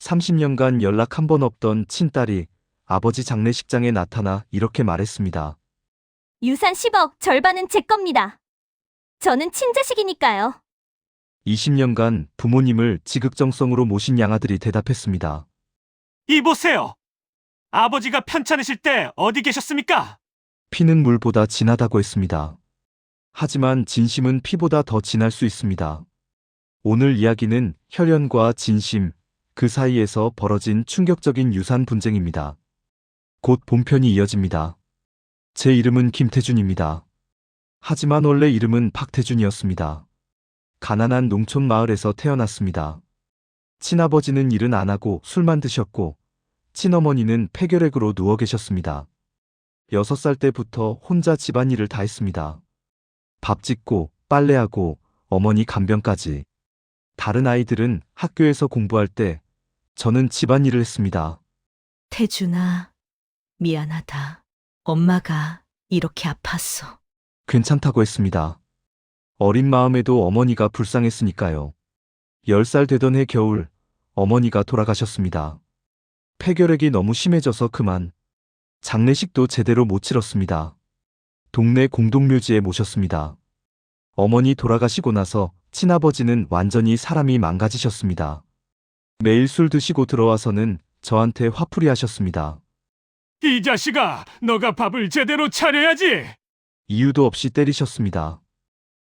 30년간 연락 한 번 없던 친딸이 아버지 장례식장에 나타나 이렇게 말했습니다. 유산 10억, 절반은 제 겁니다. 저는 친자식이니까요. 20년간 부모님을 지극정성으로 모신 양아들이 대답했습니다. 이보세요. 아버지가 편찮으실 때 어디 계셨습니까? 피는 물보다 진하다고 했습니다. 하지만 진심은 피보다 더 진할 수 있습니다. 오늘 이야기는 혈연과 진심, 그 사이에서 벌어진 충격적인 유산 분쟁입니다. 곧 본편이 이어집니다. 제 이름은 김태준입니다. 하지만 원래 이름은 박태준이었습니다. 가난한 농촌 마을에서 태어났습니다. 친아버지는 일은 안 하고 술만 드셨고, 친어머니는 폐결핵으로 누워 계셨습니다. 6살 때부터 혼자 집안일을 다 했습니다. 밥 짓고, 빨래하고, 어머니 간병까지. 다른 아이들은 학교에서 공부할 때, 저는 집안일을 했습니다. 태준아, 미안하다. 엄마가 이렇게 아팠어. 괜찮다고 했습니다. 어린 마음에도 어머니가 불쌍했으니까요. 10살 되던 해 겨울, 어머니가 돌아가셨습니다. 폐결핵이 너무 심해져서 그만. 장례식도 제대로 못 치렀습니다. 동네 공동묘지에 모셨습니다. 어머니 돌아가시고 나서 친아버지는 완전히 사람이 망가지셨습니다. 매일 술 드시고 들어와서는 저한테 화풀이 하셨습니다. 이 자식아, 너가 밥을 제대로 차려야지. 이유도 없이 때리셨습니다.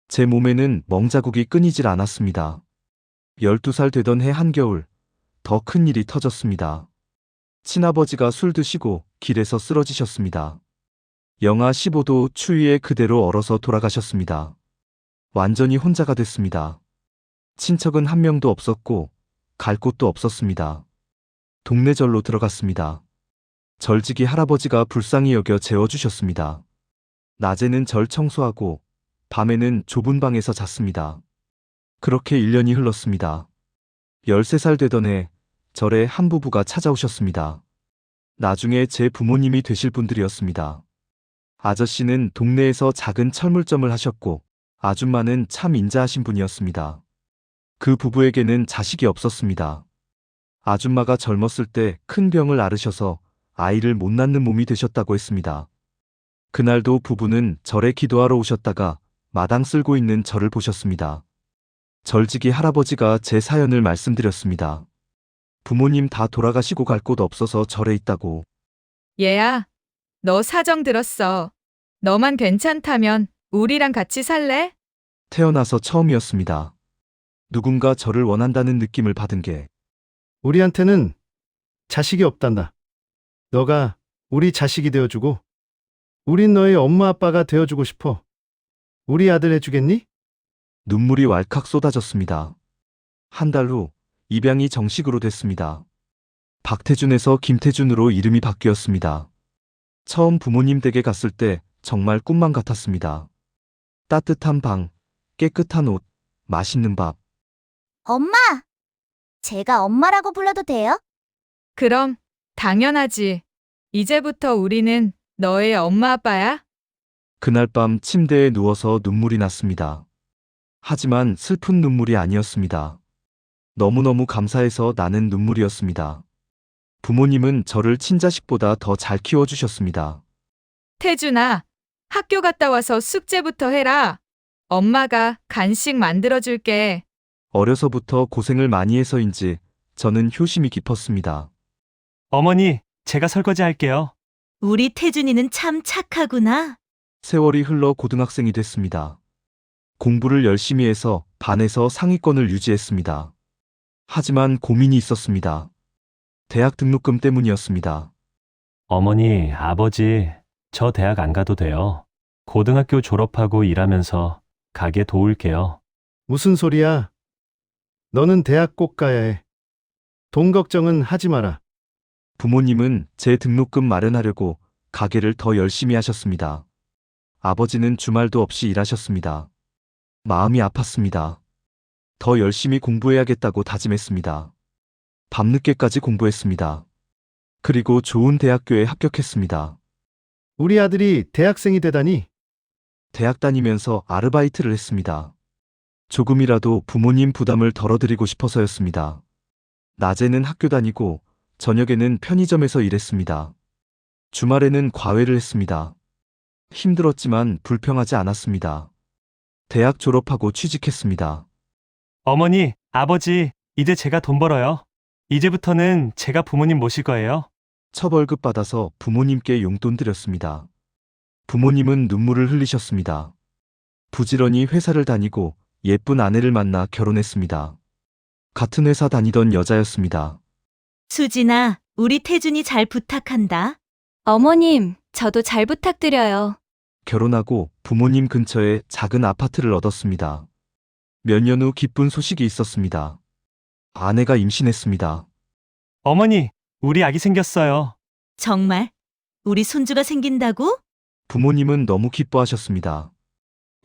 제 몸에는 멍자국이 끊이질 않았습니다. 12살 되던 해 한겨울, 더 큰 일이 터졌습니다. 친아버지가 술 드시고 길에서 쓰러지셨습니다. 영하 15도 추위에 그대로 얼어서 돌아가셨습니다. 완전히 혼자가 됐습니다. 친척은 한 명도 없었고 갈 곳도 없었습니다. 동네 절로 들어갔습니다. 절지기 할아버지가 불쌍히 여겨 재워주셨습니다. 낮에는 절 청소하고 밤에는 좁은 방에서 잤습니다. 그렇게 1년이 흘렀습니다. 13살 되던 해 절에 한 부부가 찾아오셨습니다. 나중에 제 부모님이 되실 분들이었습니다. 아저씨는 동네에서 작은 철물점을 하셨고 아줌마는 참 인자하신 분이었습니다. 그 부부에게는 자식이 없었습니다. 아줌마가 젊었을 때 큰 병을 앓으셔서 아이를 못 낳는 몸이 되셨다고 했습니다. 그날도 부부는 절에 기도하러 오셨다가 마당 쓸고 있는 저를 보셨습니다. 절지기 할아버지가 제 사연을 말씀드렸습니다. 부모님 다 돌아가시고 갈 곳 없어서 절에 있다고. 얘야, 너 사정 들었어. 너만 괜찮다면 우리랑 같이 살래? 태어나서 처음이었습니다. 누군가 저를 원한다는 느낌을 받은 게. 우리한테는 자식이 없단다. 너가 우리 자식이 되어주고, 우린 너의 엄마 아빠가 되어주고 싶어. 우리 아들 해주겠니? 눈물이 왈칵 쏟아졌습니다. 한 달 후 입양이 정식으로 됐습니다. 박태준에서 김태준으로 이름이 바뀌었습니다. 처음 부모님 댁에 갔을 때 정말 꿈만 같았습니다. 따뜻한 방, 깨끗한 옷, 맛있는 밥. 엄마! 제가 엄마라고 불러도 돼요? 그럼 당연하지. 이제부터 우리는 너의 엄마 아빠야. 그날 밤 침대에 누워서 눈물이 났습니다. 하지만 슬픈 눈물이 아니었습니다. 너무너무 감사해서 나는 눈물이었습니다. 부모님은 저를 친자식보다 더 잘 키워주셨습니다. 태준아, 학교 갔다 와서 숙제부터 해라. 엄마가 간식 만들어줄게. 어려서부터 고생을 많이 해서인지 저는 효심이 깊었습니다. 어머니, 제가 설거지 할게요. 우리 태준이는 참 착하구나. 세월이 흘러 고등학생이 됐습니다. 공부를 열심히 해서 반에서 상위권을 유지했습니다. 하지만 고민이 있었습니다. 대학 등록금 때문이었습니다. 어머니, 아버지, 저 대학 안 가도 돼요. 고등학교 졸업하고 일하면서 가게 도울게요. 무슨 소리야? 너는 대학 꼭 가야 해. 돈 걱정은 하지 마라. 부모님은 제 등록금 마련하려고 가게를 더 열심히 하셨습니다. 아버지는 주말도 없이 일하셨습니다. 마음이 아팠습니다. 더 열심히 공부해야겠다고 다짐했습니다. 밤늦게까지 공부했습니다. 그리고 좋은 대학교에 합격했습니다. 우리 아들이 대학생이 되다니. 대학 다니면서 아르바이트를 했습니다. 조금이라도 부모님 부담을 덜어드리고 싶어서였습니다. 낮에는 학교 다니고 저녁에는 편의점에서 일했습니다. 주말에는 과외를 했습니다. 힘들었지만 불평하지 않았습니다. 대학 졸업하고 취직했습니다. 어머니, 아버지, 이제 제가 돈 벌어요. 이제부터는 제가 부모님 모실 거예요. 첫 월급 받아서 부모님께 용돈 드렸습니다. 부모님은 눈물을 흘리셨습니다. 부지런히 회사를 다니고 예쁜 아내를 만나 결혼했습니다. 같은 회사 다니던 여자였습니다. 수진아, 우리 태준이 잘 부탁한다. 어머님, 저도 잘 부탁드려요. 결혼하고 부모님 근처에 작은 아파트를 얻었습니다. 몇 년 후 기쁜 소식이 있었습니다. 아내가 임신했습니다. 어머니, 우리 아기 생겼어요. 정말? 우리 손주가 생긴다고? 부모님은 너무 기뻐하셨습니다.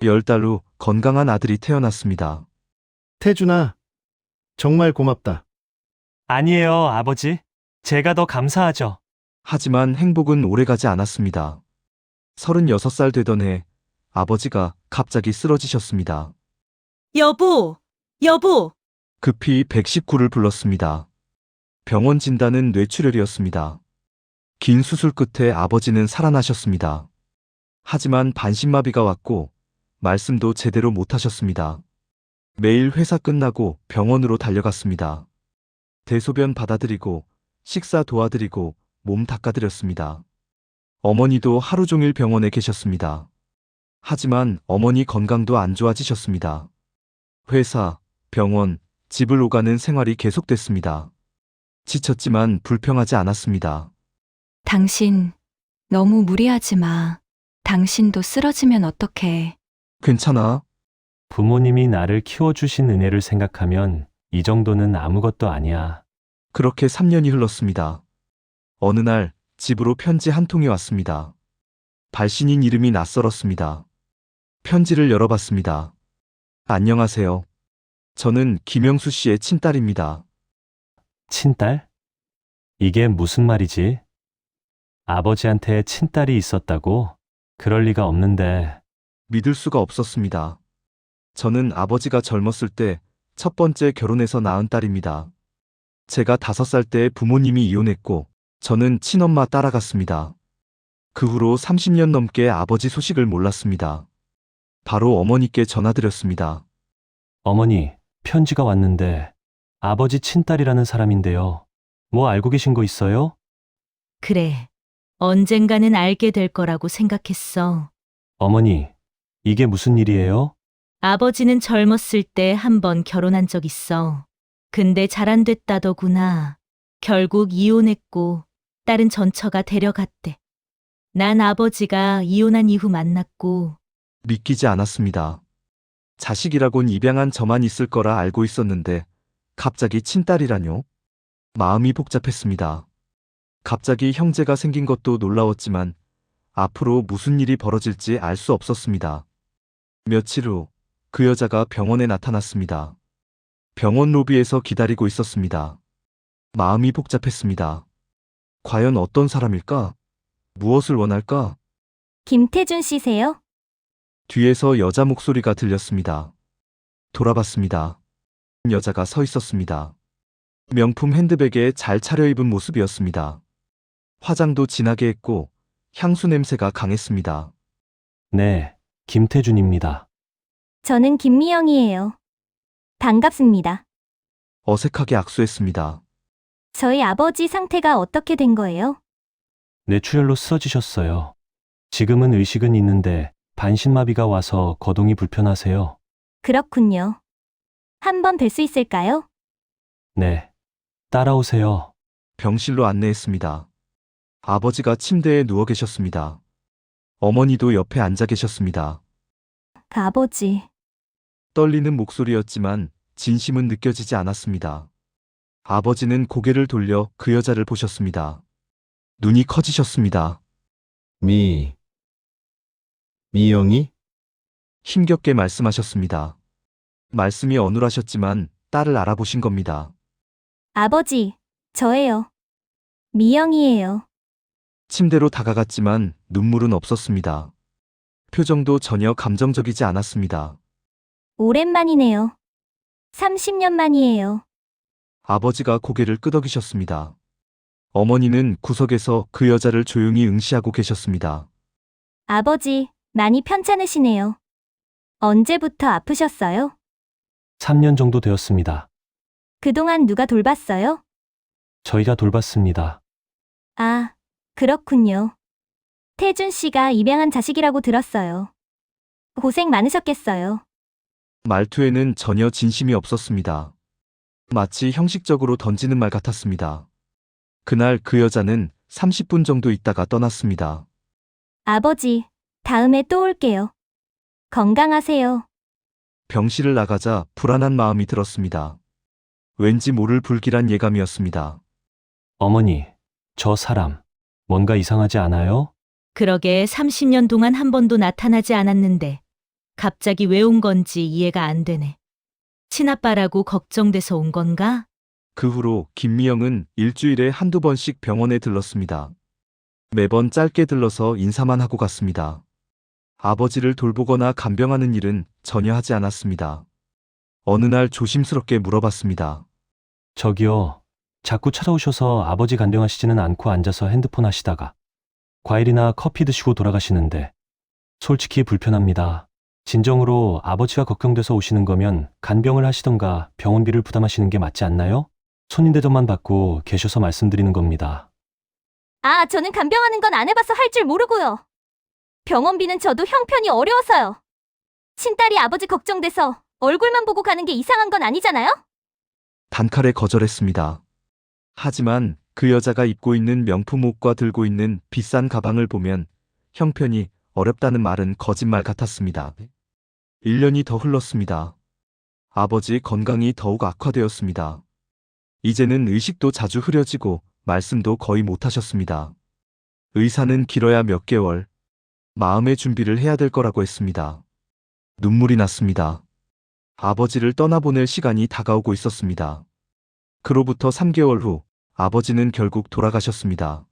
10달 후 건강한 아들이 태어났습니다. 태준아, 정말 고맙다. 아니에요, 아버지. 제가 더 감사하죠. 하지만 행복은 오래가지 않았습니다. 36살 되던 해 아버지가 갑자기 쓰러지셨습니다. 여보, 여보. 급히 119를 불렀습니다. 병원 진단은 뇌출혈이었습니다. 긴 수술 끝에 아버지는 살아나셨습니다. 하지만 반신마비가 왔고 말씀도 제대로 못하셨습니다. 매일 회사 끝나고 병원으로 달려갔습니다. 대소변 받아드리고 식사 도와드리고 몸 닦아드렸습니다. 어머니도 하루 종일 병원에 계셨습니다. 하지만 어머니 건강도 안 좋아지셨습니다. 회사, 병원, 집을 오가는 생활이 계속됐습니다. 지쳤지만 불평하지 않았습니다. 당신, 너무 무리하지 마. 당신도 쓰러지면 어떡해. 괜찮아? 부모님이 나를 키워주신 은혜를 생각하면 이 정도는 아무것도 아니야. 그렇게 3년이 흘렀습니다. 어느 날 집으로 편지 한 통이 왔습니다. 발신인 이름이 낯설었습니다. 편지를 열어봤습니다. 안녕하세요. 저는 김영수 씨의 친딸입니다. 친딸? 이게 무슨 말이지? 아버지한테 친딸이 있었다고? 그럴 리가 없는데. 믿을 수가 없었습니다. 저는 아버지가 젊었을 때 첫 번째 결혼해서 낳은 딸입니다. 제가 5살 때 부모님이 이혼했고 저는 친엄마 따라갔습니다. 그 후로 30년 넘게 아버지 소식을 몰랐습니다. 바로 어머니께 전화드렸습니다. 어머니, 편지가 왔는데 아버지 친딸이라는 사람인데요. 뭐 알고 계신 거 있어요? 그래. 언젠가는 알게 될 거라고 생각했어. 어머니, 이게 무슨 일이에요? 아버지는 젊었을 때 한 번 결혼한 적 있어. 근데 잘 안 됐다더구나. 결국 이혼했고 딸은 전처가 데려갔대. 난 아버지가 이혼한 이후 만났고 믿기지 않았습니다. 자식이라곤 입양한 저만 있을 거라 알고 있었는데 갑자기 친딸이라뇨? 마음이 복잡했습니다. 갑자기 형제가 생긴 것도 놀라웠지만 앞으로 무슨 일이 벌어질지 알 수 없었습니다. 며칠 후 그 여자가 병원에 나타났습니다. 병원 로비에서 기다리고 있었습니다. 마음이 복잡했습니다. 과연 어떤 사람일까? 무엇을 원할까? 김태준 씨세요? 뒤에서 여자 목소리가 들렸습니다. 돌아봤습니다. 여자가 서 있었습니다. 명품 핸드백에 잘 차려입은 모습이었습니다. 화장도 진하게 했고 향수 냄새가 강했습니다. 네, 김태준입니다. 저는 김미영이에요. 반갑습니다. 어색하게 악수했습니다. 저희 아버지 상태가 어떻게 된 거예요? 뇌출혈로 쓰러지셨어요. 지금은 의식은 있는데 반신마비가 와서 거동이 불편하세요. 그렇군요. 한번 뵐 수 있을까요? 네, 따라오세요. 병실로 안내했습니다. 아버지가 침대에 누워 계셨습니다. 어머니도 옆에 앉아 계셨습니다. 아버지, 떨리는 목소리였지만 진심은 느껴지지 않았습니다. 아버지는 고개를 돌려 그 여자를 보셨습니다. 눈이 커지셨습니다. 미영이? 힘겹게 말씀하셨습니다. 말씀이 어눌하셨지만 딸을 알아보신 겁니다. 아버지, 저예요. 미영이에요. 침대로 다가갔지만 눈물은 없었습니다. 표정도 전혀 감정적이지 않았습니다. 오랜만이네요. 30년 만이에요. 아버지가 고개를 끄덕이셨습니다. 어머니는 구석에서 그 여자를 조용히 응시하고 계셨습니다. 아버지, 많이 편찮으시네요. 언제부터 아프셨어요? 3년 정도 되었습니다. 그동안 누가 돌봤어요? 저희가 돌봤습니다. 아, 그렇군요. 태준 씨가 입양한 자식이라고 들었어요. 고생 많으셨겠어요. 말투에는 전혀 진심이 없었습니다. 마치 형식적으로 던지는 말 같았습니다. 그날 그 여자는 30분 정도 있다가 떠났습니다. 아버지, 다음에 또 올게요. 건강하세요. 병실을 나가자 불안한 마음이 들었습니다. 왠지 모를 불길한 예감이었습니다. 어머니, 저 사람, 뭔가 이상하지 않아요? 그러게 30년 동안 한 번도 나타나지 않았는데 갑자기 왜 온 건지 이해가 안 되네. 친아빠라고 걱정돼서 온 건가? 그 후로 김미영은 일주일에 한두 번씩 병원에 들렀습니다. 매번 짧게 들러서 인사만 하고 갔습니다. 아버지를 돌보거나 간병하는 일은 전혀 하지 않았습니다. 어느 날 조심스럽게 물어봤습니다. 저기요, 자꾸 찾아오셔서 아버지 간병하시지는 않고 앉아서 핸드폰 하시다가 과일이나 커피 드시고 돌아가시는데 솔직히 불편합니다. 진정으로 아버지가 걱정돼서 오시는 거면 간병을 하시던가 병원비를 부담하시는 게 맞지 않나요? 손님 대접만 받고 계셔서 말씀드리는 겁니다. 아, 저는 간병하는 건 안 해봐서 할 줄 모르고요. 병원비는 저도 형편이 어려워서요. 친딸이 아버지 걱정돼서 얼굴만 보고 가는 게 이상한 건 아니잖아요? 단칼에 거절했습니다. 하지만 그 여자가 입고 있는 명품 옷과 들고 있는 비싼 가방을 보면 형편이 어렵다는 말은 거짓말 같았습니다. 1년이 더 흘렀습니다. 아버지 건강이 더욱 악화되었습니다. 이제는 의식도 자주 흐려지고 말씀도 거의 못하셨습니다. 의사는 길어야 몇 개월, 마음의 준비를 해야 될 거라고 했습니다. 눈물이 났습니다. 아버지를 떠나보낼 시간이 다가오고 있었습니다. 그로부터 3개월 후 아버지는 결국 돌아가셨습니다.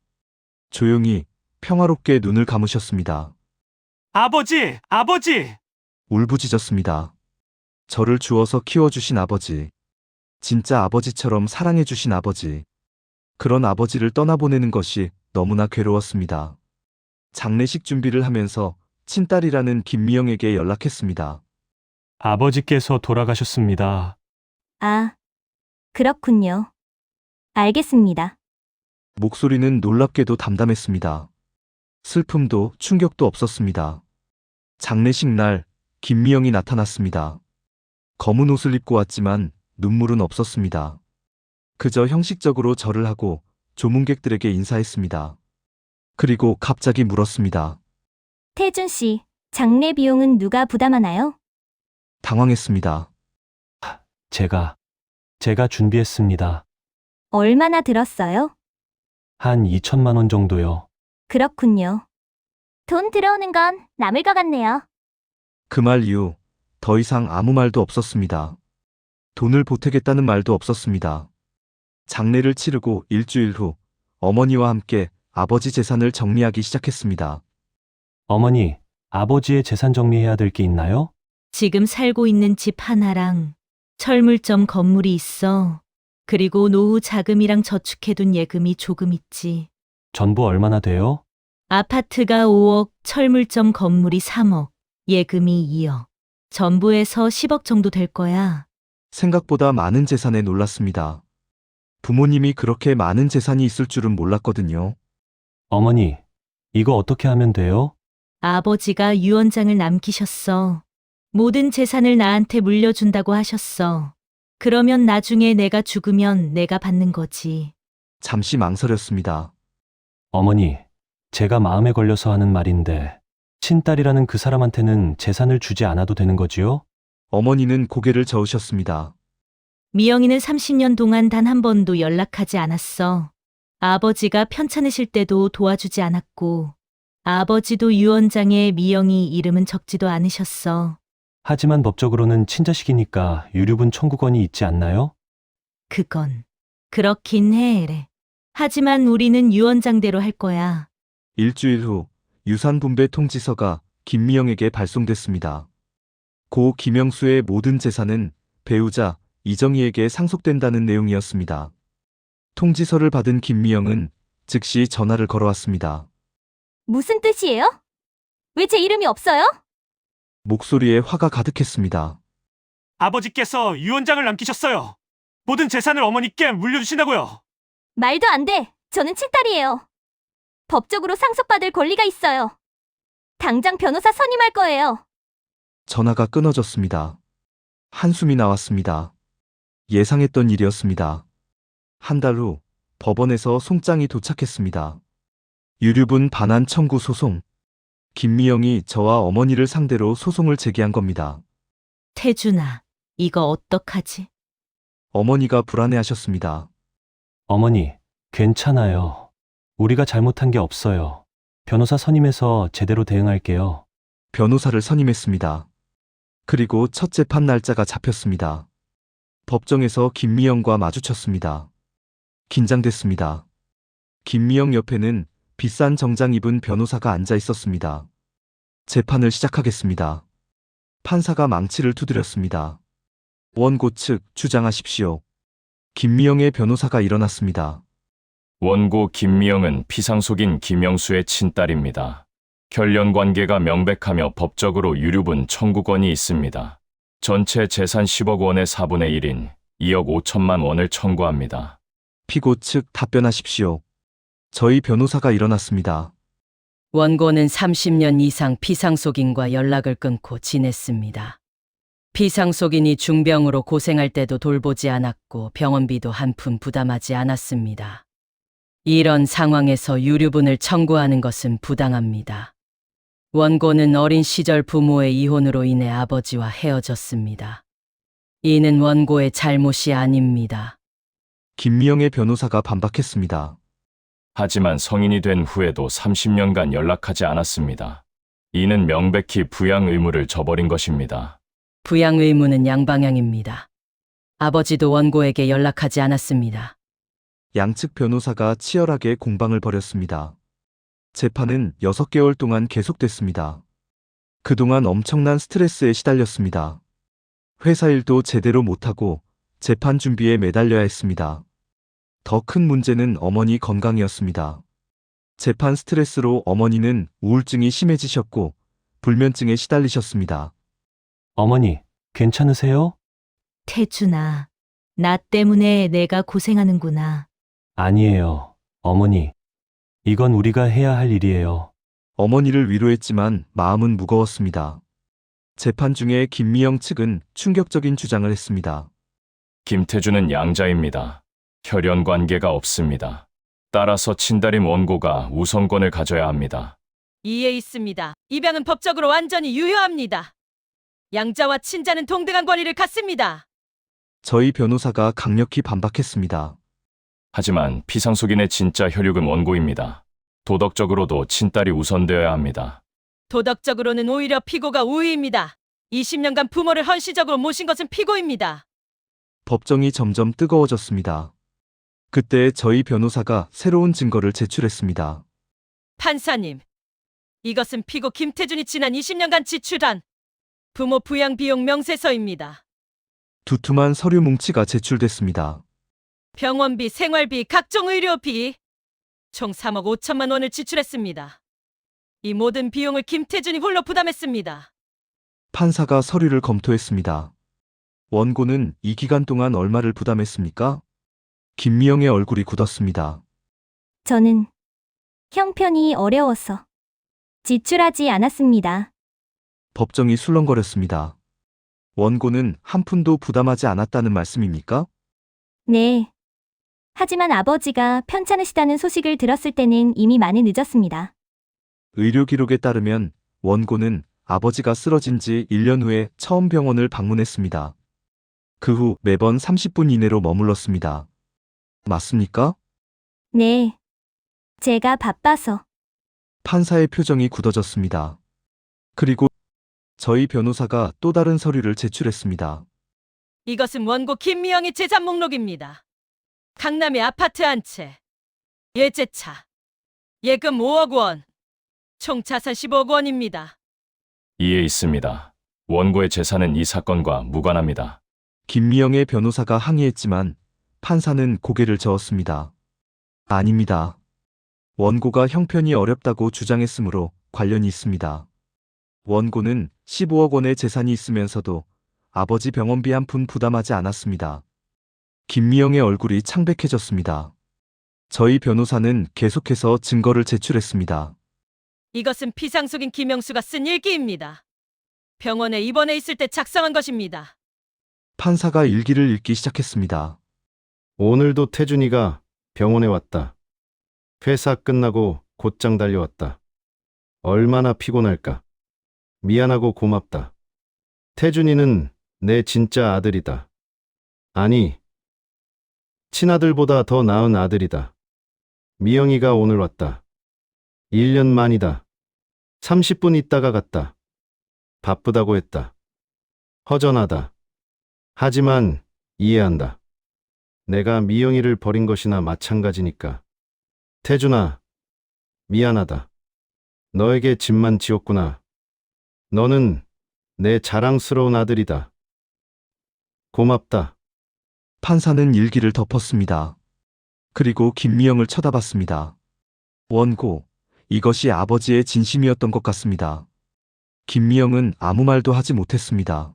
조용히 평화롭게 눈을 감으셨습니다. 아버지, 아버지! 울부짖었습니다. 저를 주워서 키워주신 아버지. 진짜 아버지처럼 사랑해주신 아버지. 그런 아버지를 떠나보내는 것이 너무나 괴로웠습니다. 장례식 준비를 하면서 친딸이라는 김미영에게 연락했습니다. 아버지께서 돌아가셨습니다. 아, 그렇군요. 알겠습니다. 목소리는 놀랍게도 담담했습니다. 슬픔도 충격도 없었습니다. 장례식 날 김미영이 나타났습니다. 검은 옷을 입고 왔지만 눈물은 없었습니다. 그저 형식적으로 절을 하고 조문객들에게 인사했습니다. 그리고 갑자기 물었습니다. 태준 씨, 장례 비용은 누가 부담하나요? 당황했습니다. 제가 준비했습니다. 얼마나 들었어요? 한 2천만 원 정도요. 그렇군요. 돈 들어오는 건 남을 것 같네요. 그 말 이후 더 이상 아무 말도 없었습니다. 돈을 보태겠다는 말도 없었습니다. 장례를 치르고 일주일 후 어머니와 함께 아버지 재산을 정리하기 시작했습니다. 어머니, 아버지의 재산 정리해야 될 게 있나요? 지금 살고 있는 집 하나랑 철물점 건물이 있어. 그리고 노후 자금이랑 저축해둔 예금이 조금 있지. 전부 얼마나 돼요? 아파트가 5억, 철물점 건물이 3억, 예금이 2억. 전부에서 10억 정도 될 거야. 생각보다 많은 재산에 놀랐습니다. 부모님이 그렇게 많은 재산이 있을 줄은 몰랐거든요. 어머니, 이거 어떻게 하면 돼요? 아버지가 유언장을 남기셨어. 모든 재산을 나한테 물려준다고 하셨어. 그러면 나중에 내가 죽으면 내가 받는 거지. 잠시 망설였습니다. 어머니, 제가 마음에 걸려서 하는 말인데, 친딸이라는 그 사람한테는 재산을 주지 않아도 되는 거지요? 어머니는 고개를 저으셨습니다. 미영이는 30년 동안 단 한 번도 연락하지 않았어. 아버지가 편찮으실 때도 도와주지 않았고, 아버지도 유언장에 미영이 이름은 적지도 않으셨어. 하지만 법적으로는 친자식이니까 유류분 청구권이 있지 않나요? 그건 그렇긴 해. 하지만 우리는 유언장대로 할 거야. 일주일 후 유산분배 통지서가 김미영에게 발송됐습니다. 고 김영수의 모든 재산은 배우자 이정희에게 상속된다는 내용이었습니다. 통지서를 받은 김미영은 즉시 전화를 걸어왔습니다. 무슨 뜻이에요? 왜 제 이름이 없어요? 목소리에 화가 가득했습니다. 아버지께서 유언장을 남기셨어요. 모든 재산을 어머니께 물려주신다고요. 말도 안 돼. 저는 친딸이에요. 법적으로 상속받을 권리가 있어요. 당장 변호사 선임할 거예요. 전화가 끊어졌습니다. 한숨이 나왔습니다. 예상했던 일이었습니다. 한 달 후 법원에서 송장이 도착했습니다. 유류분 반환 청구 소송. 김미영이 저와 어머니를 상대로 소송을 제기한 겁니다. 태준아, 이거 어떡하지? 어머니가 불안해하셨습니다. 어머니, 괜찮아요. 우리가 잘못한 게 없어요. 변호사 선임해서 제대로 대응할게요. 변호사를 선임했습니다. 그리고 첫 재판 날짜가 잡혔습니다. 법정에서 김미영과 마주쳤습니다. 긴장됐습니다. 김미영 옆에는 비싼 정장 입은 변호사가 앉아 있었습니다. 재판을 시작하겠습니다. 판사가 망치를 두드렸습니다. 원고 측 주장하십시오. 김미영의 변호사가 일어났습니다. 원고 김미영은 피상속인 김영수의 친딸입니다. 혈연 관계가 명백하며 법적으로 유류분 청구권이 있습니다. 전체 재산 10억 원의 4분의 1인 2억 5천만 원을 청구합니다. 피고 측 답변하십시오. 저희 변호사가 일어났습니다. 원고는 30년 이상 피상속인과 연락을 끊고 지냈습니다. 피상속인이 중병으로 고생할 때도 돌보지 않았고 병원비도 한 푼 부담하지 않았습니다. 이런 상황에서 유류분을 청구하는 것은 부당합니다. 원고는 어린 시절 부모의 이혼으로 인해 아버지와 헤어졌습니다. 이는 원고의 잘못이 아닙니다. 김미영의 변호사가 반박했습니다. 하지만 성인이 된 후에도 30년간 연락하지 않았습니다. 이는 명백히 부양 의무를 저버린 것입니다. 부양 의무는 양방향입니다. 아버지도 원고에게 연락하지 않았습니다. 양측 변호사가 치열하게 공방을 벌였습니다. 재판은 6개월 동안 계속됐습니다. 그동안 엄청난 스트레스에 시달렸습니다. 회사 일도 제대로 못하고 재판 준비에 매달려야 했습니다. 더 큰 문제는 어머니 건강이었습니다. 재판 스트레스로 어머니는 우울증이 심해지셨고 불면증에 시달리셨습니다. 어머니, 괜찮으세요? 태준아, 나 때문에 내가 고생하는구나. 아니에요, 어머니. 이건 우리가 해야 할 일이에요. 어머니를 위로했지만 마음은 무거웠습니다. 재판 중에 김미영 측은 충격적인 주장을 했습니다. 김태준은 양자입니다. 혈연 관계가 없습니다. 따라서 친딸인 원고가 우선권을 가져야 합니다. 이해 있습니다. 입양은 법적으로 완전히 유효합니다. 양자와 친자는 동등한 권리를 갖습니다. 저희 변호사가 강력히 반박했습니다. 하지만 피상속인의 진짜 혈육은 원고입니다. 도덕적으로도 친딸이 우선되어야 합니다. 도덕적으로는 오히려 피고가 우위입니다. 20년간 부모를 헌시적으로 모신 것은 피고입니다. 법정이 점점 뜨거워졌습니다. 그때 저희 변호사가 새로운 증거를 제출했습니다. 판사님, 이것은 피고 김태준이 지난 20년간 지출한 부모 부양 비용 명세서입니다. 두툼한 서류 뭉치가 제출됐습니다. 병원비, 생활비, 각종 의료비 총 3억 5천만 원을 지출했습니다. 이 모든 비용을 김태준이 홀로 부담했습니다. 판사가 서류를 검토했습니다. 원고는 이 기간 동안 얼마를 부담했습니까? 김미영의 얼굴이 굳었습니다. 저는 형편이 어려워서 지출하지 않았습니다. 법정이 술렁거렸습니다. 원고는 한 푼도 부담하지 않았다는 말씀입니까? 네. 하지만 아버지가 편찮으시다는 소식을 들었을 때는 이미 많이 늦었습니다. 의료 기록에 따르면 원고는 아버지가 쓰러진 지 1년 후에 처음 병원을 방문했습니다. 그 후 매번 30분 이내로 머물렀습니다. 맞습니까? 네. 제가 바빠서. 판사의 표정이 굳어졌습니다. 그리고 저희 변호사가 또 다른 서류를 제출했습니다. 이것은 원고 김미영의 재산 목록입니다. 강남의 아파트 한 채, 예제차, 예금 5억 원, 총 자산 15억 원입니다. 이해 있습니다. 원고의 재산은 이 사건과 무관합니다. 김미영의 변호사가 항의했지만 판사는 고개를 저었습니다. 아닙니다. 원고가 형편이 어렵다고 주장했으므로 관련이 있습니다. 원고는 15억 원의 재산이 있으면서도 아버지 병원비 한 푼 부담하지 않았습니다. 김미영의 얼굴이 창백해졌습니다. 저희 변호사는 계속해서 증거를 제출했습니다. 이것은 피상속인 김영수가 쓴 일기입니다. 병원에 입원해 있을 때 작성한 것입니다. 판사가 일기를 읽기 시작했습니다. 오늘도 태준이가 병원에 왔다. 회사 끝나고 곧장 달려왔다. 얼마나 피곤할까. 미안하고 고맙다. 태준이는 내 진짜 아들이다. 아니, 친아들보다 더 나은 아들이다. 미영이가 오늘 왔다. 1년 만이다. 30분 있다가 갔다. 바쁘다고 했다. 허전하다. 하지만 이해한다. 내가 미영이를 버린 것이나 마찬가지니까. 태준아, 미안하다. 너에게 짐만 지었구나. 너는 내 자랑스러운 아들이다. 고맙다. 판사는 일기를 덮었습니다. 그리고 김미영을 쳐다봤습니다. 원고, 이것이 아버지의 진심이었던 것 같습니다. 김미영은 아무 말도 하지 못했습니다.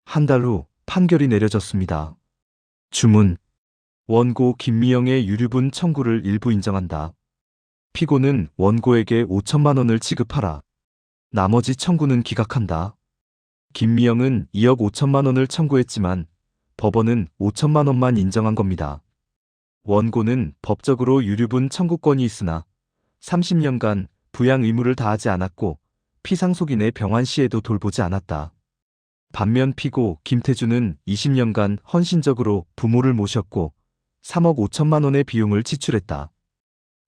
한 달 후 판결이 내려졌습니다. 주문. 원고 김미영의 유류분 청구를 일부 인정한다. 피고는 원고에게 5천만 원을 지급하라. 나머지 청구는 기각한다. 김미영은 2억 5천만 원을 청구했지만 법원은 5천만 원만 인정한 겁니다. 원고는 법적으로 유류분 청구권이 있으나 30년간 부양 의무를 다하지 않았고 피상속인의 병환 시에도 돌보지 않았다. 반면 피고 김태준은 20년간 헌신적으로 부모를 모셨고 3억 5천만 원의 비용을 지출했다.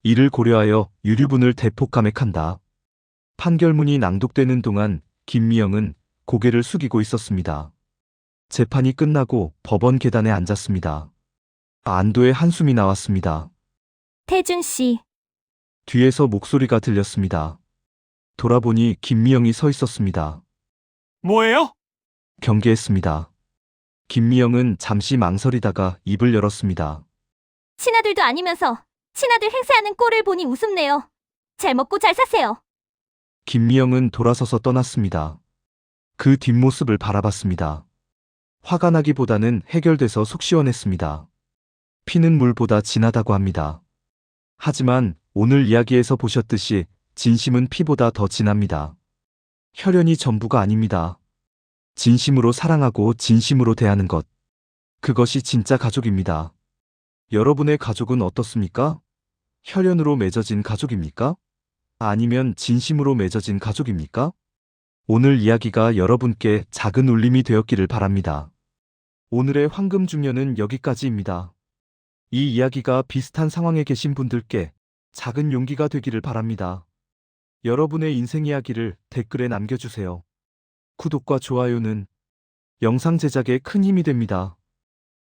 이를 고려하여 유류분을 대폭 감액한다. 판결문이 낭독되는 동안 김미영은 고개를 숙이고 있었습니다. 재판이 끝나고 법원 계단에 앉았습니다. 안도의 한숨이 나왔습니다. 태준 씨, 뒤에서 목소리가 들렸습니다. 돌아보니 김미영이 서 있었습니다. 뭐예요? 경계했습니다. 김미영은 잠시 망설이다가 입을 열었습니다. 친아들도 아니면서 친아들 행세하는 꼴을 보니 우습네요. 잘 먹고 잘 사세요. 김미영은 돌아서서 떠났습니다. 그 뒷모습을 바라봤습니다. 화가 나기보다는 해결돼서 속 시원했습니다. 피는 물보다 진하다고 합니다. 하지만 오늘 이야기에서 보셨듯이 진심은 피보다 더 진합니다. 혈연이 전부가 아닙니다. 진심으로 사랑하고 진심으로 대하는 것. 그것이 진짜 가족입니다. 여러분의 가족은 어떻습니까? 혈연으로 맺어진 가족입니까? 아니면 진심으로 맺어진 가족입니까? 오늘 이야기가 여러분께 작은 울림이 되었기를 바랍니다. 오늘의 황금 중년은 여기까지입니다. 이 이야기가 비슷한 상황에 계신 분들께 작은 용기가 되기를 바랍니다. 여러분의 인생 이야기를 댓글에 남겨주세요. 구독과 좋아요는 영상 제작에 큰 힘이 됩니다.